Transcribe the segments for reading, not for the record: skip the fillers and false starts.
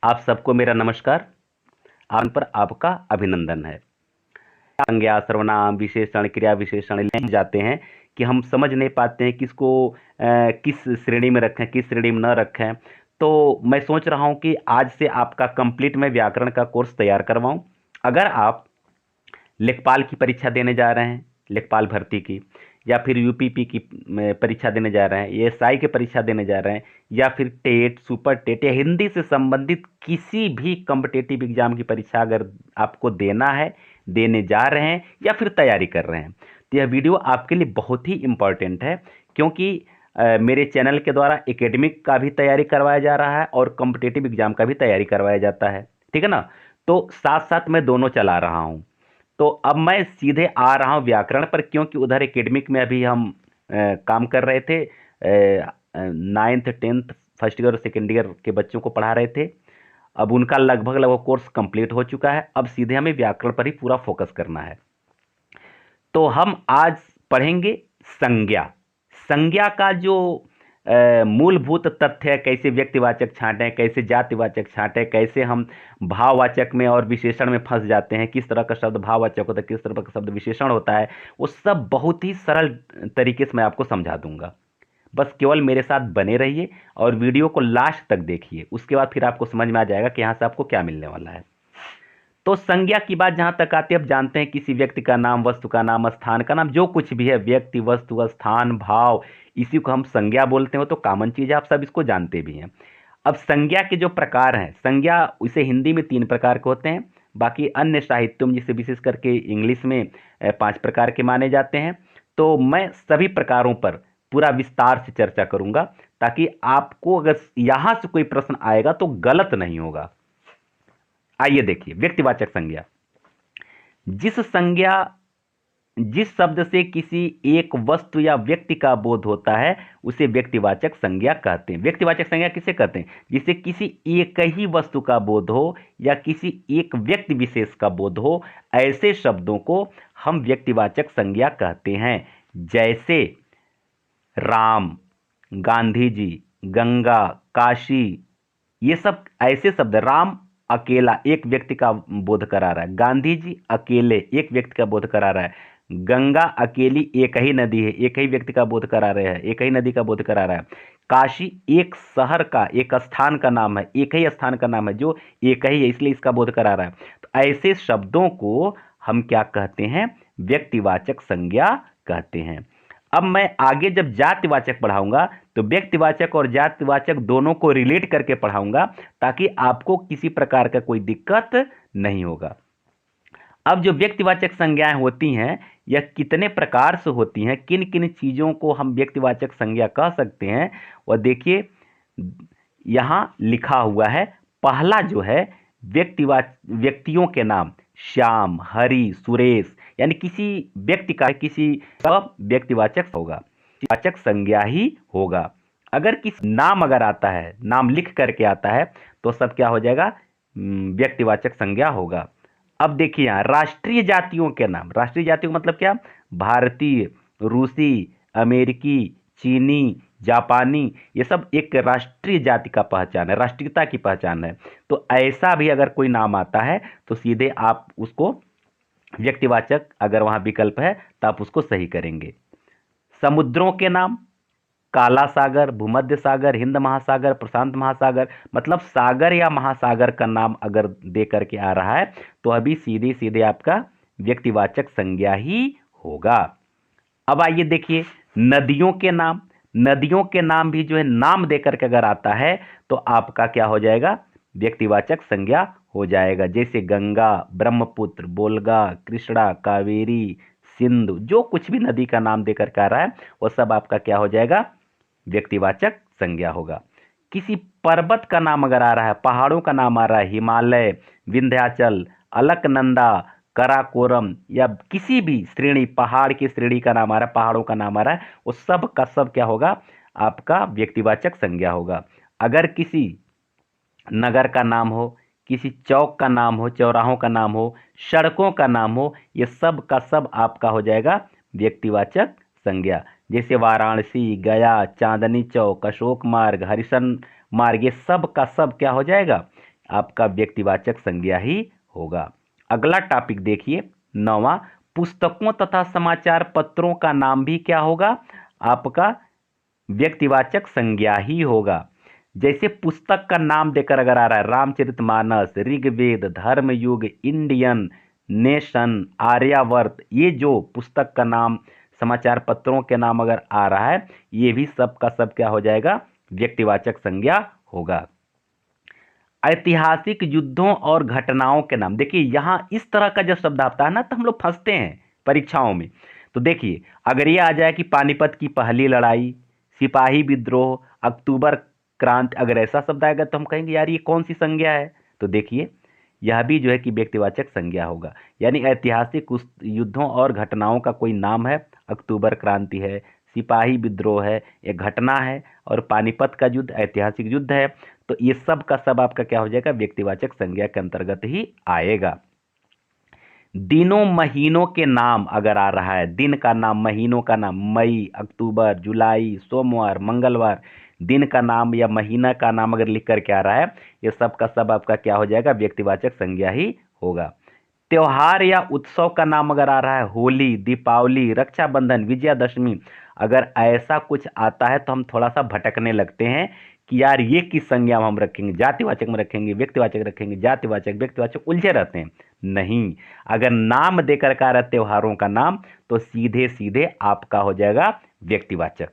आप सबको मेरा नमस्कार। आन पर आपका अभिनंदन है। संज्ञा, सर्वनाम, विशेषण, क्रिया विशेषण ले जाते हैं कि हम समझ नहीं पाते हैं किसको किस श्रेणी में रखें, किस श्रेणी में न रखें। तो मैं सोच रहा हूं कि आज से आपका कंप्लीट मैं व्याकरण का कोर्स तैयार करवाऊं। अगर आप लेखपाल की परीक्षा देने जा रहे हैं, लेखपाल भर्ती की, या फिर यूपीपी की परीक्षा देने जा रहे हैं, एएसआई की परीक्षा देने जा रहे हैं, या फिर टेट, सुपर टेट या हिंदी से संबंधित किसी भी कॉम्पिटिटिव एग्जाम की परीक्षा अगर आपको देना है, देने जा रहे हैं या फिर तैयारी कर रहे हैं, तो यह वीडियो आपके लिए बहुत ही इंपॉर्टेंट है। क्योंकि मेरे चैनल के द्वारा एकेडमिक का भी तैयारी करवाया जा रहा है और कॉम्पिटिटिव एग्जाम का भी तैयारी करवाया जाता है, ठीक है ना। तो साथ साथ मैं दोनों चला रहा हूं। तो अब मैं सीधे आ रहा हूं व्याकरण पर, क्योंकि उधर एकेडमिक में अभी हम काम कर रहे थे। 9th 10th फर्स्ट ईयर और सेकेंड ईयर के बच्चों को पढ़ा रहे थे। अब उनका लगभग लगभग कोर्स कंप्लीट हो चुका है। अब सीधे हमें व्याकरण पर ही पूरा फोकस करना है। तो हम आज पढ़ेंगे संज्ञा। संज्ञा का जो मूलभूत तथ्य है, कैसे व्यक्तिवाचक छांटें, कैसे जातिवाचक छांटें, कैसे हम भाववाचक में और विशेषण में फंस जाते हैं, किस तरह का शब्द भाववाचक होता है, किस तरह का शब्द विशेषण होता है, वो सब बहुत ही सरल तरीके से मैं आपको समझा दूंगा। बस केवल मेरे साथ बने रहिए और वीडियो को लास्ट तक देखिए। उसके बाद फिर आपको समझ में आ जाएगा कि यहाँ से आपको क्या मिलने वाला है। तो संज्ञा की बात जहां तक आती है, अब जानते हैं किसी व्यक्ति का नाम, वस्तु का नाम, स्थान का नाम, जो कुछ भी है, व्यक्ति, वस्तु, स्थान, भाव, इसी को हम संज्ञा बोलते हैं। तो कॉमन चीज है, आप सब इसको जानते भी हैं। अब संज्ञा के जो प्रकार हैं, संज्ञा इसे हिंदी में 3 प्रकार के होते हैं, बाकी अन्य साहित्यों में जिसे विशेष करके इंग्लिश में 5 प्रकार के माने जाते हैं। तो मैं सभी प्रकारों पर पूरा विस्तार से चर्चा करूंगा, ताकि आपको अगर यहां से कोई प्रश्न आएगा तो गलत नहीं होगा। आइए देखिए, व्यक्तिवाचक संज्ञा। जिस संज्ञा जिस शब्द से किसी एक वस्तु या व्यक्ति का बोध होता है, उसे व्यक्तिवाचक संज्ञा कहते हैं। व्यक्तिवाचक संज्ञा किसे कहते हैं? जिसे किसी एक ही वस्तु का बोध हो या किसी एक व्यक्ति विशेष का बोध हो, ऐसे शब्दों को हम व्यक्तिवाचक संज्ञा कहते हैं। जैसे राम, गांधी जी, गंगा, काशी, ये सब ऐसे शब्द। राम अकेला एक व्यक्ति का बोध करा रहा है, गांधी जी अकेले एक व्यक्ति का बोध करा रहा है, गंगा अकेली एक ही नदी है, एक ही व्यक्ति का बोध करा रहे हैं, एक ही नदी का बोध करा रहा है, काशी एक शहर का, एक स्थान का नाम है, एक ही स्थान का नाम है जो एक ही है, इसलिए इसका बोध करा रहा है। तो ऐसे शब्दों को हम क्या कहते हैं? व्यक्तिवाचक संज्ञा कहते हैं। अब मैं आगे जब जातिवाचक पढ़ाऊंगा तो व्यक्तिवाचक और जातिवाचक दोनों को रिलेट करके पढ़ाऊंगा, ताकि आपको किसी प्रकार का कोई दिक्कत नहीं होगा। अब जो व्यक्तिवाचक संज्ञाएं होती हैं, यह कितने प्रकार से होती हैं, किन किन चीजों को हम व्यक्तिवाचक संज्ञा कह सकते हैं, और देखिए यहां लिखा हुआ है। पहला जो है व्यक्तियों के नाम, श्याम, हरि, सुरेश, यानी किसी व्यक्ति का किसी का व्यक्तिवाचक होगा, वाचक संज्ञा ही होगा। अगर किसी नाम अगर आता है, नाम लिख करके आता है, तो सब क्या हो जाएगा? व्यक्तिवाचक संज्ञा होगा। अब देखिए यहां राष्ट्रीय जातियों के नाम। राष्ट्रीय जातियों का मतलब क्या? भारतीय, रूसी, अमेरिकी, चीनी, जापानी, ये सब एक राष्ट्रीय जाति का पहचान है, राष्ट्रीयता की पहचान है। तो ऐसा भी अगर कोई नाम आता है तो सीधे आप उसको व्यक्तिवाचक, अगर वहां विकल्प है तो आप उसको सही करेंगे। समुद्रों के नाम, काला सागर, भूमध्य सागर, हिंद महासागर, प्रशांत महासागर, मतलब सागर या महासागर का नाम अगर दे करके आ रहा है तो अभी सीधे सीधे आपका व्यक्तिवाचक संज्ञा ही होगा। अब आइए देखिए नदियों के नाम। नदियों के नाम भी जो है नाम देकर के अगर आता है तो आपका क्या हो जाएगा? व्यक्तिवाचक संज्ञा हो जाएगा। जैसे गंगा, ब्रह्मपुत्र, बोलगा, कृष्णा, कावेरी, सिंधु, जो कुछ भी नदी का नाम देकर के आ रहा है वो सब आपका क्या हो जाएगा? व्यक्तिवाचक संज्ञा होगा। किसी पर्वत का नाम अगर आ रहा है, पहाड़ों का नाम आ रहा है, हिमालय, विंध्याचल, अलकनंदा, कराकोरम, या किसी भी श्रेणी, पहाड़ की श्रेणी का नाम आ रहा है, पहाड़ों का नाम आ रहा है, वो सब का सब क्या होगा? आपका व्यक्तिवाचक संज्ञा होगा। अगर किसी नगर का नाम हो, किसी चौक का नाम हो, चौराहों का नाम हो, सड़कों का नाम हो, ये सब का सब आपका हो जाएगा व्यक्तिवाचक संज्ञा। जैसे वाराणसी, गया, चांदनी चौक, अशोक मार्ग, हरिशन मार्ग, ये सब का सब क्या हो जाएगा? आपका व्यक्तिवाचक संज्ञा ही होगा। अगला टॉपिक देखिए 9वां, पुस्तकों तथा समाचार पत्रों का नाम भी क्या होगा? आपका व्यक्तिवाचक संज्ञा ही होगा। जैसे पुस्तक का नाम देकर अगर आ रहा है रामचरितमानस, ऋग्वेद, धर्मयुग, इंडियन, नेशन, आर्यावर्त, ये जो पुस्तक का नाम, समाचार पत्रों के नाम अगर आ रहा है, ये भी सब का सब क्या हो जाएगा? व्यक्तिवाचक संज्ञा होगा। ऐतिहासिक युद्धों और घटनाओं के नाम, देखिए यहां इस तरह का जब शब्द आता है ना तो हम लोग फंसते हैं परीक्षाओं में। तो देखिए अगर ये आ जाए कि पानीपत की पहली लड़ाई, सिपाही विद्रोह, अक्टूबर क्रांति, अगर ऐसा शब्द आएगा तो हम कहेंगे यार ये कौन सी संज्ञा है? तो देखिए यह भी जो है कि व्यक्तिवाचक संज्ञा होगा। यानी ऐतिहासिक युद्धों और घटनाओं का कोई नाम है, अक्टूबर क्रांति है, सिपाही विद्रोह है, एक घटना है, और पानीपत का युद्ध ऐतिहासिक युद्ध है, तो ये सब का सब आपका क्या हो जाएगा? व्यक्तिवाचक संज्ञा के अंतर्गत ही आएगा। दिनों महीनों के नाम अगर आ रहा है, दिन का नाम, महीनों का नाम, मई, अक्टूबर, जुलाई, सोमवार, मंगलवार, दिन का नाम या महीना का नाम अगर लिख करके आ रहा है, ये सब का सब आपका क्या हो जाएगा? व्यक्तिवाचक संज्ञा ही होगा। त्योहार या उत्सव का नाम अगर आ रहा है, होली, दीपावली, रक्षाबंधन, विजयादशमी, अगर ऐसा कुछ आता है तो हम थोड़ा सा भटकने लगते हैं कि यार ये किस संज्ञा में हम रखेंगे, जातिवाचक में रखेंगे, व्यक्तिवाचक रखेंगे, जातिवाचक, व्यक्तिवाचक, उलझे रहते हैं। नहीं, अगर नाम देकर का रहा त्योहारों का नाम तो सीधे सीधे आपका हो जाएगा व्यक्तिवाचक।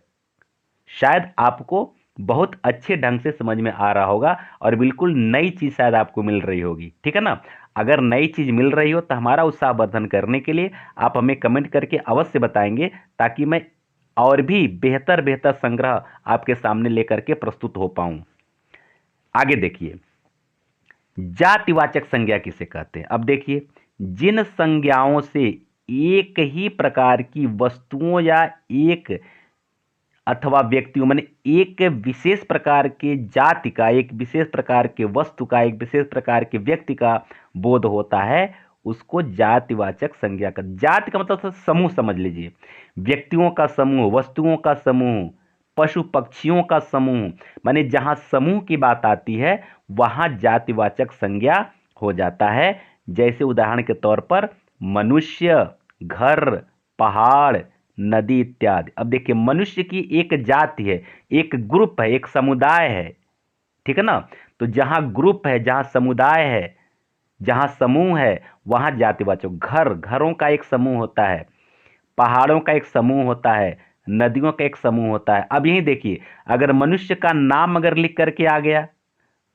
शायद आपको बहुत अच्छे ढंग से समझ में आ रहा होगा और बिल्कुल नई चीज शायद आपको मिल रही होगी, ठीक है ना? अगर नई चीज मिल रही हो तो हमारा उत्साहवर्धन करने के लिए आप हमें कमेंट करके अवश्य बताएंगे, ताकि मैं और भी बेहतर बेहतर संग्रह आपके सामने लेकर के प्रस्तुत हो पाऊं। आगे देखिए, जातिवाचक संज्ञा किसे कहते हैं? अब देखिए, जिन संज्ञाओं से एक ही प्रकार की वस्तुओं या एक अथवा व्यक्तियों, माने एक विशेष प्रकार के जाति का, एक विशेष प्रकार के वस्तु का, एक विशेष प्रकार के व्यक्ति का बोध होता है, उसको जातिवाचक संज्ञा का, जाति का मतलब समूह समझ लीजिए, व्यक्तियों का समूह, वस्तुओं का समूह, पशु पक्षियों का समूह, माने जहां समूह की बात आती है वहां जातिवाचक संज्ञा हो जाता है। जैसे उदाहरण के तौर पर मनुष्य, घर, पहाड़, नदी इत्यादि। अब देखिए मनुष्य की एक जाति है, एक ग्रुप है, एक समुदाय है, ठीक है ना? तो जहां ग्रुप है, जहां समुदाय है, जहां समूह है, वहां जातिवाचक। घर, घरों का एक समूह होता है, पहाड़ों का एक समूह होता है, नदियों का एक समूह होता है। अब यही देखिए, अगर मनुष्य का नाम अगर लिख करके आ गया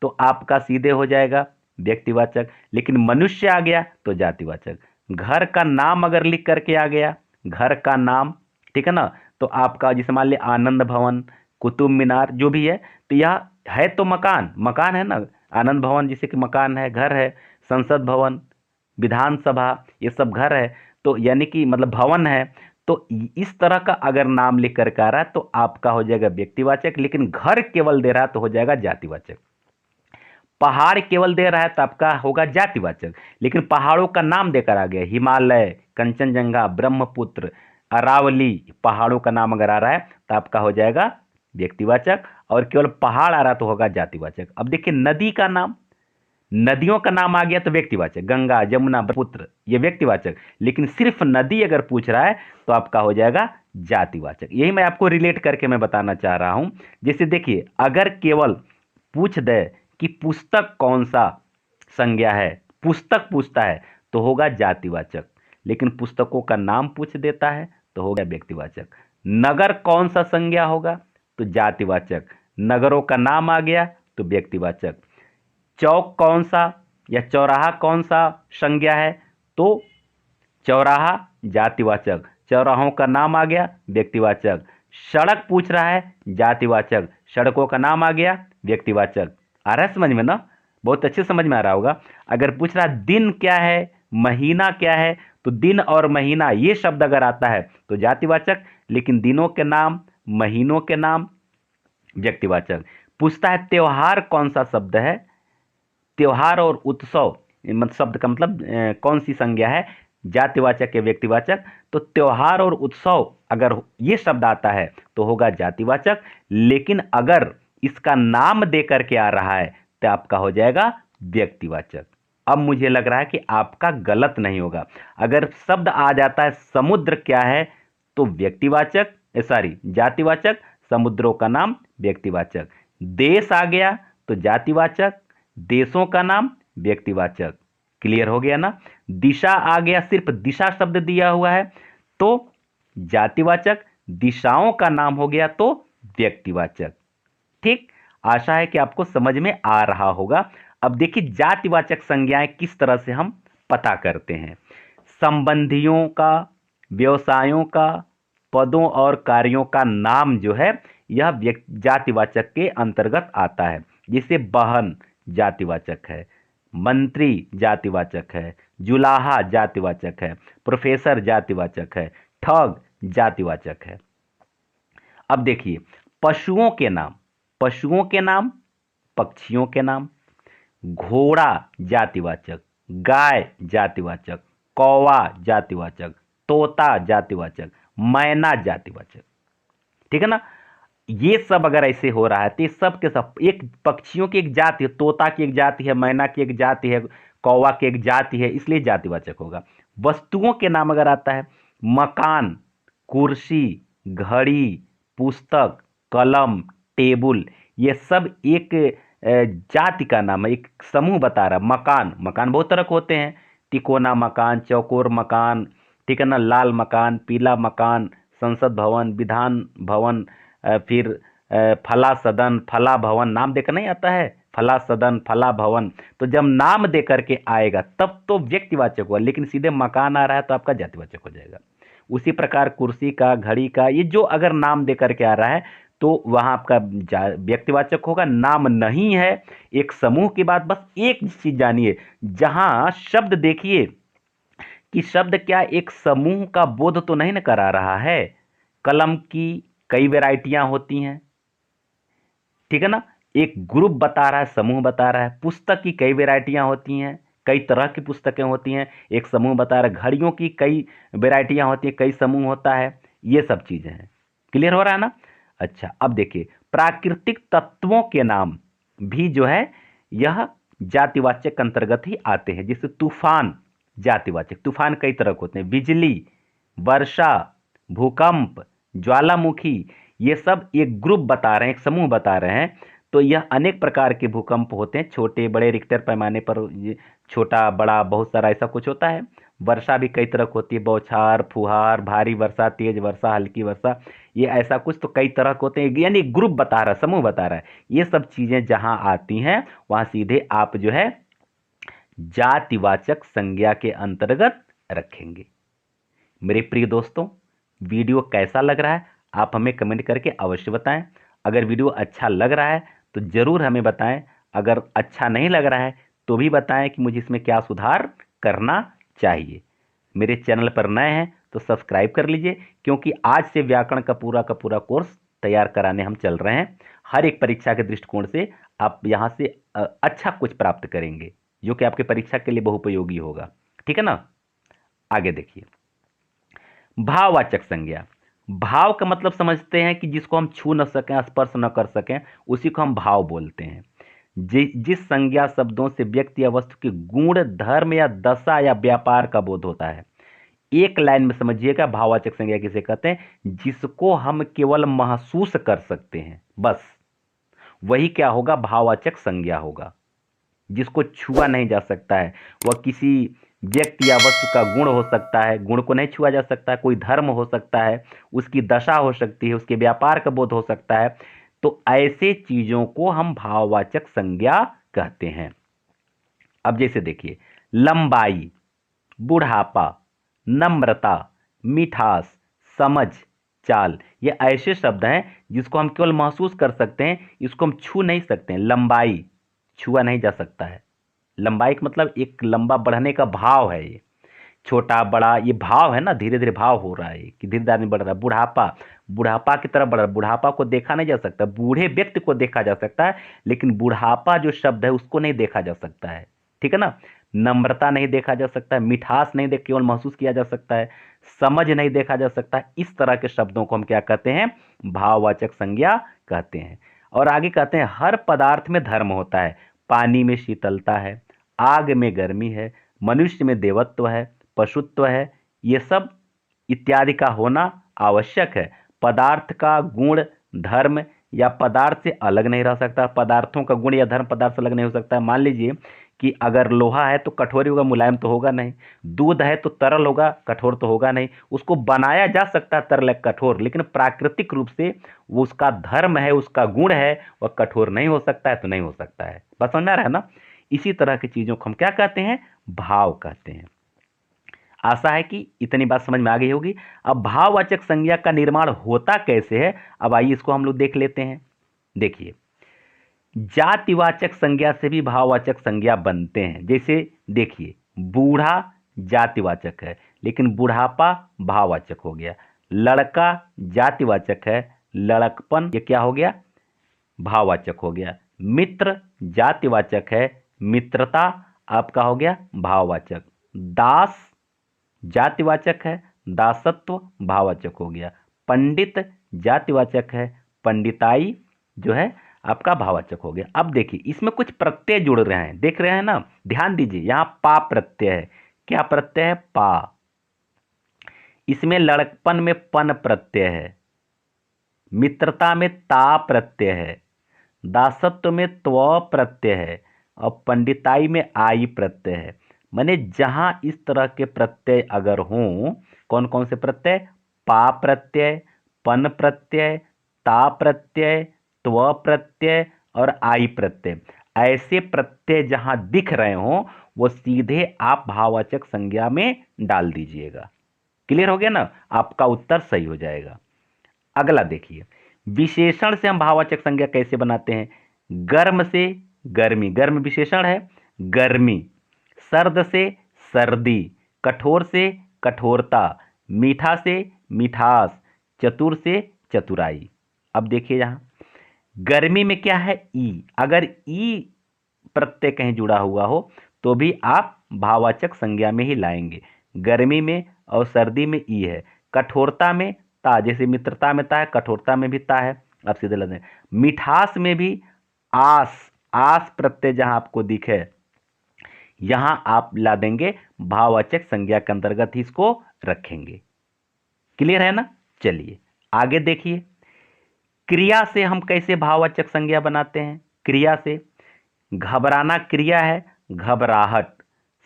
तो आपका सीधे हो जाएगा व्यक्तिवाचक, लेकिन मनुष्य आ गया तो जातिवाचक। घर का नाम अगर लिख करके आ गया, घर का नाम, ठीक है ना, तो आपका जैसे मान लिया आनंद भवन, कुतुब मीनार, जो भी है, तो यह है तो मकान, मकान है ना, आनंद भवन जैसे कि मकान है, घर है, संसद भवन, विधानसभा, ये सब घर है, तो यानी कि मतलब भवन है। तो इस तरह का अगर नाम लिख करके आ रहा है तो आपका हो जाएगा व्यक्तिवाचक, लेकिन घर केवल दे रहा है तो हो जाएगा जातिवाचक। पहाड़ केवल दे रहा है तो आपका होगा जातिवाचक, लेकिन पहाड़ों का नाम देकर आ गया, हिमालय, कंचनजंगा, ब्रह्मपुत्र, अरावली, पहाड़ों का नाम अगर आ रहा है तो आपका हो जाएगा व्यक्तिवाचक, और केवल पहाड़ आ रहा तो होगा जातिवाचक। अब देखिए नदी का नाम, नदियों का नाम आ गया तो व्यक्तिवाचक, गंगा, जमुना, ब्रह्मपुत्र, ये व्यक्तिवाचक, लेकिन सिर्फ नदी अगर पूछ रहा है तो आपका हो जाएगा जातिवाचक। यही मैं आपको रिलेट करके मैं बताना चाह रहा हूं। जैसे देखिए, अगर केवल पूछ दे कि पुस्तक कौन सा संज्ञा है, पुस्तक पूछता है तो होगा जातिवाचक, लेकिन पुस्तकों का नाम पूछ देता है तो हो गया व्यक्तिवाचक। नगर कौन सा संज्ञा होगा तो जातिवाचक, नगरों का नाम आ गया तो व्यक्तिवाचक। चौक कौन सा या चौराहा कौन सा संज्ञा है तो चौराहा जातिवाचक, चौराहों का नाम आ गया व्यक्तिवाचक। सड़क पूछ रहा है जातिवाचक, सड़कों का नाम आ गया व्यक्तिवाचक। आ रहा है समझ में ना? बहुत अच्छे समझ में आ रहा होगा। अगर पूछ रहा दिन क्या है, महीना क्या है, तो दिन और महीना ये शब्द अगर आता है तो जातिवाचक, लेकिन दिनों के नाम, महीनों के नाम व्यक्तिवाचक। पूछता है त्योहार कौन सा शब्द है, त्योहार और उत्सव शब्द का मतलब कौन सी संज्ञा है, जातिवाचक या व्यक्तिवाचक। तो त्योहार और उत्सव अगर ये शब्द आता है तो होगा जातिवाचक, लेकिन अगर इसका नाम दे करके आ रहा है तो आपका हो जाएगा व्यक्तिवाचक। अब मुझे लग रहा है कि आपका गलत नहीं होगा। अगर शब्द आ जाता है समुद्र क्या है तो व्यक्तिवाचक, सॉरी जातिवाचक, समुद्रों का नाम व्यक्तिवाचक। देश आ गया तो जातिवाचक, देशों का नाम व्यक्तिवाचक। क्लियर हो गया ना। दिशा आ गया, सिर्फ दिशा शब्द दिया हुआ है तो जातिवाचक, दिशाओं का नाम हो गया तो व्यक्तिवाचक। ठीक, आशा है कि आपको समझ में आ रहा होगा। अब देखिए जातिवाचक संज्ञाएं किस तरह से हम पता करते हैं। संबंधियों का, व्यवसायों का, पदों और कार्यों का नाम जो है यह जातिवाचक के अंतर्गत आता है। जिसे बहन जातिवाचक है, मंत्री जातिवाचक है, जुलाहा जातिवाचक है, प्रोफेसर जातिवाचक है, ठग जातिवाचक है। अब देखिए पशुओं के नाम, पशुओं के नाम, पक्षियों के नाम। घोड़ा जातिवाचक, गाय जातिवाचक, कौवा जातिवाचक, तोता जातिवाचक, मैना जातिवाचक। ठीक है ना। ये सब अगर ऐसे हो रहा है तो ये सब के सब, एक पक्षियों की एक जाति है, तोता की एक जाति है, मैना की एक जाति है, कौवा की एक जाति है, इसलिए जातिवाचक होगा। वस्तुओं के नाम अगर आता है, मकान, कुर्सी, घड़ी, पुस्तक, कलम, टेबुल, ये सब एक जाति का नाम है, एक समूह बता रहा है। मकान, मकान बहुत तरह के होते हैं, तिकोना मकान, चौकोर मकान, ठीक है ना, लाल मकान, पीला मकान, संसद भवन, विधान भवन, फिर फला सदन, फला भवन, नाम देकर नहीं आता है, फला सदन, फला भवन। तो जब नाम दे करके आएगा तब तो व्यक्तिवाचक हुआ, लेकिन सीधे मकान आ रहा है तो आपका जातिवाचक हो जाएगा। उसी प्रकार कुर्सी का, घड़ी का, ये जो अगर नाम दे करके आ रहा है तो वहां आपका व्यक्तिवाचक होगा। नाम नहीं है, एक समूह की बात। बस एक चीज जानिए, जहां शब्द देखिए कि शब्द क्या एक समूह का बोध तो नहीं न करा रहा है। कलम की कई वैरायटियां होती हैं, ठीक है ना, एक ग्रुप बता रहा है, समूह बता रहा है। पुस्तक की कई वैरायटियां होती हैं, कई तरह की पुस्तकें होती हैं, एक समूह बता रहा है। घड़ियों की कई वैरायटियां होती हैं, कई समूह होता है। ये सब चीजें हैं। क्लियर हो रहा है ना। अच्छा, अब देखिए प्राकृतिक तत्वों के नाम भी जो है यह जातिवाचक अंतर्गत ही आते हैं। जैसे तूफान जातिवाचक, तूफान कई तरह के होते हैं। बिजली, वर्षा, भूकंप, ज्वालामुखी, ये सब एक ग्रुप बता रहे हैं, एक समूह बता रहे हैं। तो यह अनेक प्रकार के भूकंप होते हैं, छोटे बड़े, रिक्टर पैमाने पर, छोटा बड़ा बहुत सारा ऐसा कुछ होता है। वर्षा भी कई तरह की होती है, बौछार, फुहार, भारी वर्षा, तेज वर्षा, हल्की वर्षा, ये ऐसा कुछ तो कई तरह के होते हैं। यानी ग्रुप बता रहा है, समूह बता रहा है। ये सब चीजें जहां आती हैं वहां सीधे आप जो है जातिवाचक संज्ञा के अंतर्गत रखेंगे। मेरे प्रिय दोस्तों, वीडियो कैसा लग रहा है आप हमें कमेंट करके अवश्य बताएं। अगर वीडियो अच्छा लग रहा है तो ज़रूर हमें बताएं। अगर अच्छा नहीं लग रहा है तो भी बताएं कि मुझे इसमें क्या सुधार करना चाहिए। मेरे चैनल पर नए हैं तो सब्सक्राइब कर लीजिए, क्योंकि आज से व्याकरण का पूरा कोर्स तैयार कराने हम चल रहे हैं। हर एक परीक्षा के दृष्टिकोण से आप यहाँ से अच्छा कुछ प्राप्त करेंगे, जो कि आपके परीक्षा के लिए बहुपयोगी होगा। ठीक है ना। आगे देखिए, भाववाचक संज्ञा। भाव का मतलब समझते हैं कि जिसको हम छू न सकें, स्पर्श न कर सकें, उसी को हम भाव बोलते हैं। जिस संज्ञा शब्दों से व्यक्ति या वस्तु के गुण, धर्म या दशा या व्यापार का बोध होता है। एक लाइन में समझिएगा, भाववाचक संज्ञा किसे कहते हैं? जिसको हम केवल महसूस कर सकते हैं, बस वही क्या होगा? भाववाचक संज्ञा होगा। जिसको छुआ नहीं जा सकता है, वह किसी व्यक्ति या वस्तु का गुण हो सकता है, गुण को नहीं छुआ जा सकता है। कोई धर्म हो सकता है, उसकी दशा हो सकती है, उसके व्यापार का बोध हो सकता है। तो ऐसे चीजों को हम भाववाचक संज्ञा कहते हैं। अब जैसे देखिए, लंबाई, बुढ़ापा, नम्रता, मिठास, समझ, चाल, ये ऐसे शब्द हैं जिसको हम केवल महसूस कर सकते हैं, इसको हम छू नहीं सकते हैं। लंबाई छुआ नहीं जा सकता है। लंबाई का मतलब एक लंबा बढ़ने का भाव है। ये छोटा बड़ा ये भाव है ना, धीरे धीरे भाव हो रहा है कि धीरे धीरे बढ़ रहा है। बुढ़ापा, बुढ़ापा की तरफ बढ़ रहा है। बुढ़ापा को देखा नहीं जा सकता, बूढ़े व्यक्ति को देखा जा सकता है, लेकिन बुढ़ापा जो शब्द है उसको नहीं देखा जा सकता है। ठीक है ना। नम्रता नहीं देखा जा सकता है, मिठास नहीं देख केवल महसूस किया जा सकता है, समझ नहीं देखा जा सकता है। इस तरह के शब्दों को हम क्या कहते हैं? भाववाचक संज्ञा कहते हैं। और आगे कहते हैं, हर पदार्थ में धर्म होता है पानी में शीतलता है, आग में गर्मी है, मनुष्य में देवत्व है, पशुत्व है, ये सब इत्यादि का होना आवश्यक है। पदार्थ का गुण धर्म या पदार्थ से अलग नहीं रह सकता, पदार्थों का गुण या धर्म पदार्थ से अलग नहीं हो सकता। मान लीजिए कि अगर लोहा है तो कठोर ही होगा, मुलायम तो होगा नहीं। दूध है तो तरल होगा, कठोर तो होगा नहीं। उसको बनाया जा सकता है तरल या कठोर, लेकिन प्राकृतिक रूप से वो उसका धर्म है, उसका गुण है, वह कठोर नहीं हो सकता है तो नहीं हो सकता है। बस समझ में आ रहा है ना। इसी तरह की चीजों को हम क्या कहते हैं, भाव कहते हैं। आशा है कि इतनी बात समझ में आ गई होगी। अब भाववाचक संज्ञा का निर्माण होता कैसे है, अब आइए इसको हम लोग देख लेते हैं। देखिए, जातिवाचक संज्ञा से भी भाववाचक संज्ञा बनते हैं। जैसे देखिए, बूढ़ा जातिवाचक है लेकिन बुढ़ापा भाववाचक हो गया। लड़का जातिवाचक है, लड़कपन ये क्या हो गया, भाववाचक हो गया। मित्र जातिवाचक है, मित्रता आपका हो गया भाववाचक। दास जातिवाचक है, दासत्व भाववाचक हो गया। पंडित जातिवाचक है, पंडिताई जो है आपका भाववाचक हो गया। अब देखिए इसमें कुछ प्रत्यय जुड़ रहे हैं, देख रहे हैं ना, ध्यान दीजिए। यहां पा प्रत्यय है। क्या प्रत्यय है, पा। इसमें लड़कपन में पन प्रत्यय है, मित्रता में ता प्रत्यय है, दासत्व में त्व प्रत्यय है और पंडिताई में आई प्रत्यय है। माने जहां इस तरह के प्रत्यय अगर हों, कौन कौन से प्रत्यय, पा प्रत्यय, पन प्रत्यय, ता प्रत्यय, त्व प्रत्यय और आई प्रत्यय, ऐसे प्रत्यय जहां दिख रहे हों वो सीधे आप भाववाचक संज्ञा में डाल दीजिएगा। क्लियर हो गया ना, आपका उत्तर सही हो जाएगा। अगला देखिए, विशेषण से हम भाववाचक संज्ञा कैसे बनाते हैं। गर्म से गर्मी, गर्म विशेषण है गर्मी। सर्द से सर्दी, कठोर से कठोरता, मीठा से मिठास, चतुर से चतुराई। अब देखिए यहां गर्मी में क्या है, ई। अगर ई प्रत्यय कहीं जुड़ा हुआ हो तो भी आप भाववाचक संज्ञा में ही लाएंगे। गर्मी में और सर्दी में ई है। कठोरता में ता, जैसे मित्रता में ता है, कठोरता में भी ता है, आप सीधे लग। मिठास में भी आस, आस प्रत्यय जहां आपको दिखे यहां आप ला देंगे, भाववाचक संज्ञा के अंतर्गत ही इसको रखेंगे। क्लियर है ना। चलिए आगे देखिए, क्रिया से हम कैसे भाववाचक संज्ञा बनाते हैं। क्रिया से घबराना क्रिया है घबराहट,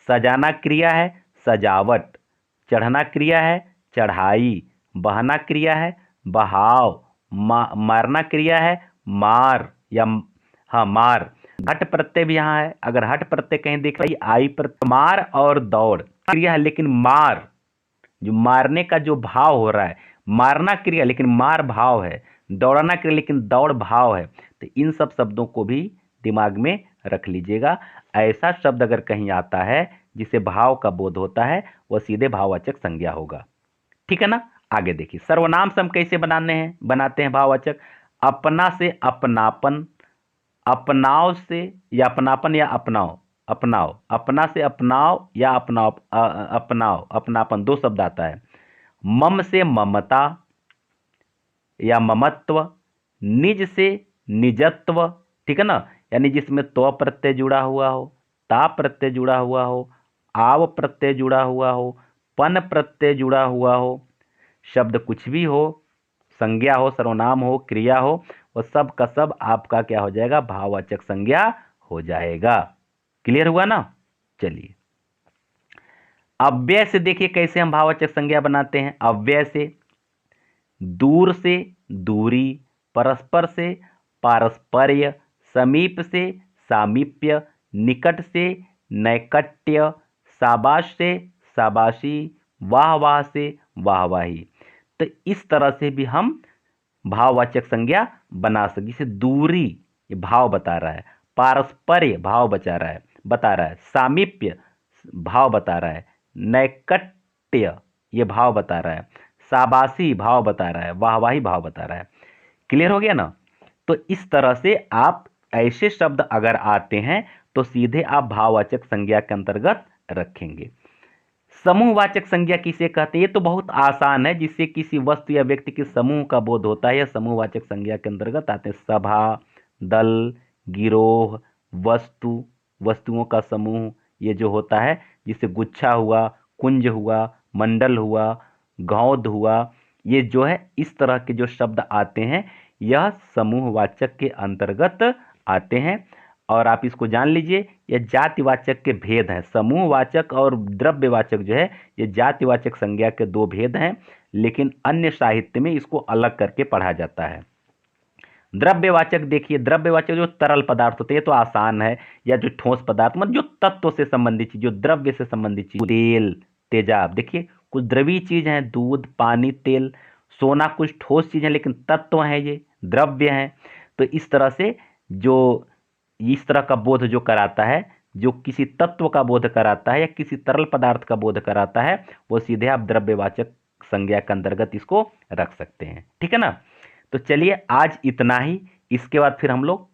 सजाना क्रिया है सजावट, चढ़ना क्रिया है चढ़ाई, बहना क्रिया है बहाव, मारना क्रिया है मार या हाँ मार। हट प्रत्यय भी यहाँ है, अगर हट प्रत्यय कहीं दिख रही आई प्रत्यय, मार और दौड़ क्रिया है लेकिन मार जो मारने का जो भाव हो रहा है, मारना क्रिया लेकिन मार भाव है, दौड़ना क्रिया लेकिन दौड़ भाव है। तो इन सब शब्दों को भी दिमाग में रख लीजिएगा। ऐसा शब्द अगर कहीं आता है जिसे भाव का बोध होता है वह सीधे भाववाचक संज्ञा होगा। ठीक है ना। आगे देखिए, सर्वनाम से हम कैसे बनाते हैं भाववाचक। अपना से अपनापन, अपनाओ से या अपनापन या अपनाओ, अपनाओ, अपना से अपनाओ या अपनाओ, अपनाओ अपनापन, दो शब्द आता है। मम से ममता या ममत्व, निज से निजत्व, ठीक है ना, यानी जिसमें तो प्रत्यय जुड़ा हुआ हो, ता प्रत्यय जुड़ा हुआ हो, आव प्रत्यय जुड़ा हुआ हो, पन प्रत्यय जुड़ा हुआ हो। शब्द कुछ भी हो, संज्ञा हो, सर्वनाम हो, क्रिया हो, वो सब का सब आपका क्या हो जाएगा, भाववाचक संज्ञा हो जाएगा। क्लियर हुआ ना। चलिए अव्यय से देखिए कैसे हम भाववाचक संज्ञा बनाते हैं। अव्यय से दूर से दूरी, परस्पर से पारस्पर्य, समीप से सामीप्य, निकट से नैकट्य, शाबाश से शाबाशी, वाह वाह से वाहवाही। तो इस तरह से भी हम भाववाचक संज्ञा बना सकते। जैसे दूरी ये भाव बता रहा है, पारस्पर्य भाव बता रहा है, सामीप्य भाव बता रहा है, नैकट्य ये भाव बता रहा है, शाबाशी भाव बता रहा है, वाहवाही भाव बता रहा है। क्लियर हो गया ना। तो इस तरह से आप ऐसे शब्द अगर आते हैं तो सीधे आप भाववाचक संज्ञा के अंतर्गत रखेंगे। समूहवाचक संज्ञा किसे कहते हैं, ये तो बहुत आसान है, जिससे किसी वस्तु या व्यक्ति के समूह का बोध होता है, यह समूहवाचक संज्ञा के अंतर्गत आते हैं। सभा, दल, गिरोह, वस्तु, वस्तुओं का समूह, ये जो होता है, जिससे गुच्छा हुआ, कुंज हुआ, मंडल हुआ, गौध हुआ, ये जो है इस तरह के जो शब्द आते हैं यह समूहवाचक के अंतर्गत आते हैं। और आप इसको जान लीजिए, यह जातिवाचक के भेद हैं। समूहवाचक और द्रव्यवाचक जो है ये जातिवाचक संज्ञा के दो भेद हैं, लेकिन अन्य साहित्य में इसको अलग करके पढ़ा जाता है। द्रव्यवाचक देखिए, द्रव्यवाचक जो तरल पदार्थ होते हैं तो आसान है, या जो ठोस पदार्थ मतलब जो तत्व से संबंधित चीज, जो द्रव्य से संबंधित चीज, तेल, तेजाब, देखिए कुछ द्रवीय चीज है, दूध, पानी, तेल, सोना कुछ ठोस चीज है लेकिन तत्व है, ये द्रव्य है। तो इस तरह से जो इस तरह का बोध जो कराता है, जो किसी तत्व का बोध कराता है या किसी तरल पदार्थ का बोध कराता है, वो सीधे आप द्रव्यवाचक संज्ञा के अंतर्गत इसको रख सकते हैं। ठीक है ना। तो चलिए आज इतना ही। इसके बाद फिर हम लोग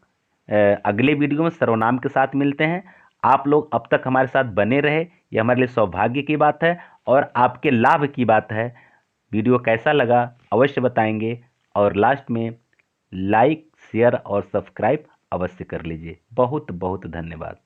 अगले वीडियो में सर्वनाम के साथ मिलते हैं। आप लोग अब तक हमारे साथ बने रहे, ये हमारे लिए सौभाग्य की बात है और आपके लाभ की बात है। वीडियो कैसा लगा अवश्य बताएंगे, और लास्ट में लाइक, शेयर और सब्सक्राइब अवश्य कर लीजिए। बहुत बहुत धन्यवाद।